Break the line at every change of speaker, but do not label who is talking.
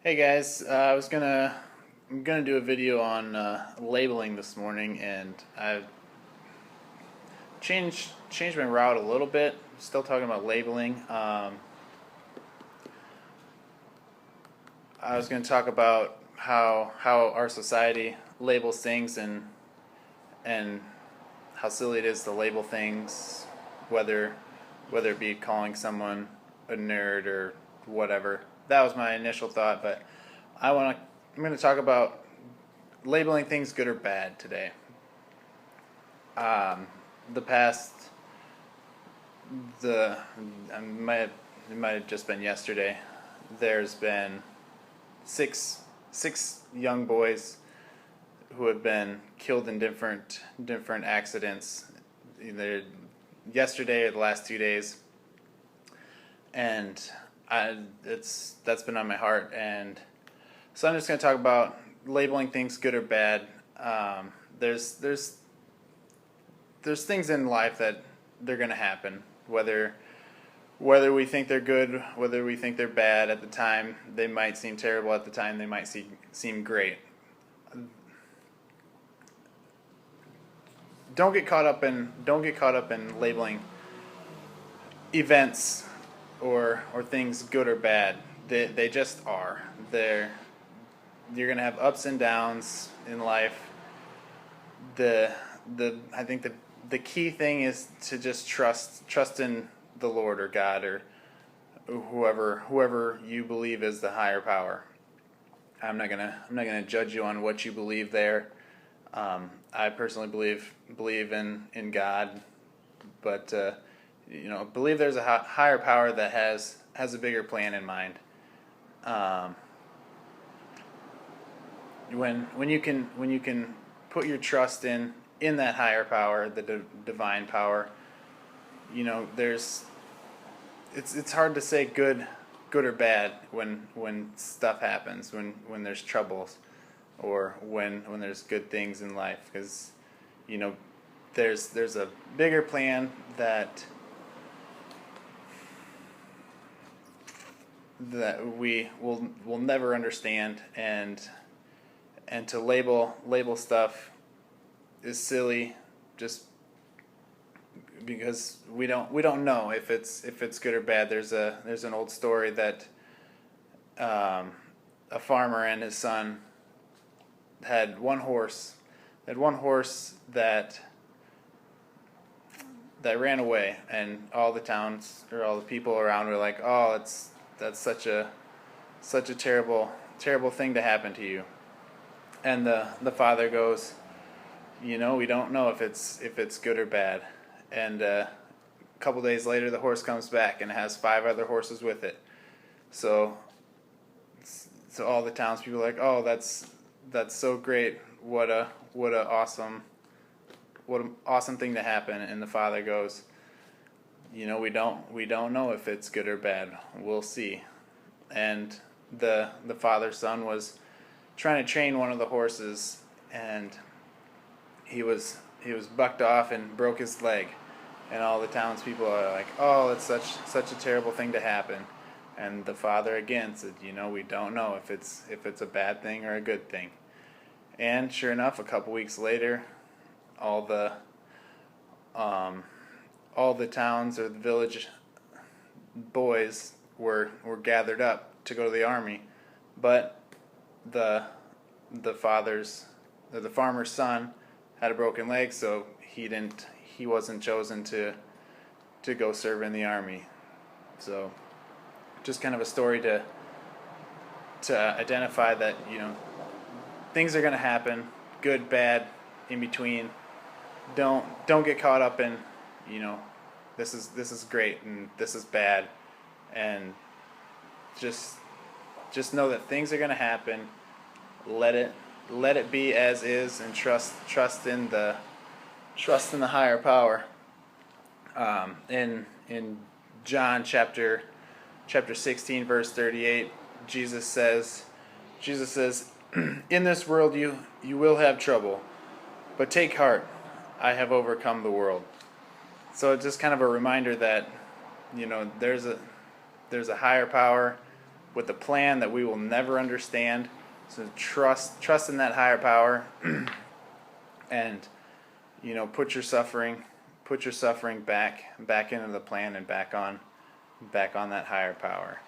Hey guys, I'm gonna do a video on labeling this morning, and I've changed my route a little bit. Still talking about labeling. I was gonna talk about how our society labels things and how silly it is to label things, whether it be calling someone a nerd or whatever. That was my initial thought, but I'm going to talk about labeling things good or bad today. The past the it might have just been yesterday. There's been six young boys who have been killed in different accidents, either yesterday or the last 2 days, and that's been on my heart, and so I'm just going to talk about labeling things good or bad. There's things in life that they're going to happen, whether we think they're good, whether we think they're bad. At the time, they might seem terrible. At the time, they might seem great. Don't get caught up in labeling events or things good or bad. They just are. You're gonna have ups and downs in life. I think the key thing is to just trust in the Lord or God or whoever you believe is the higher power. I'm not gonna judge you on what you believe there. I personally believe in God, but believe there's a higher power that has a bigger plan in mind. When you can put your trust in that higher power, the divine power, it's hard to say good or bad when stuff happens, when there's troubles, or when there's good things in life, because there's a bigger plan that we will never understand, and to label stuff is silly, just because we don't know if it's good or bad. There's an old story that a farmer and his son had one horse that ran away, and all the towns or all the people around were like, "Oh, that's such a terrible thing to happen to you." And the father goes, we don't know if it's good or bad. And a couple days later, the horse comes back and has 5 other horses with it. So all the townspeople are like, "Oh, that's so great! What an awesome thing to happen." And the father goes, we don't know if it's good or bad. We'll see. And the father's son was trying to train one of the horses, and he was bucked off and broke his leg, and all the townspeople are like, "Oh, it's such a terrible thing to happen." And the father again said, we don't know if it's a bad thing or a good thing. And sure enough, a couple weeks later, all the towns or the village boys were gathered up to go to the army, but the farmer's son had a broken leg, so he wasn't chosen to go serve in the army. So just kind of a story to identify that things are going to happen, good, bad, in between. Don't get caught up in this is great and this is bad, and just know that things are going to happen. Let it be as is, and trust in the higher power. In John chapter 16 verse 38, Jesus says, "In this world you will have trouble, but take heart, I have overcome the world." So it's just kind of a reminder that there's a higher power with a plan that we will never understand. So trust in that higher power, and put your suffering back into the plan and back on that higher power.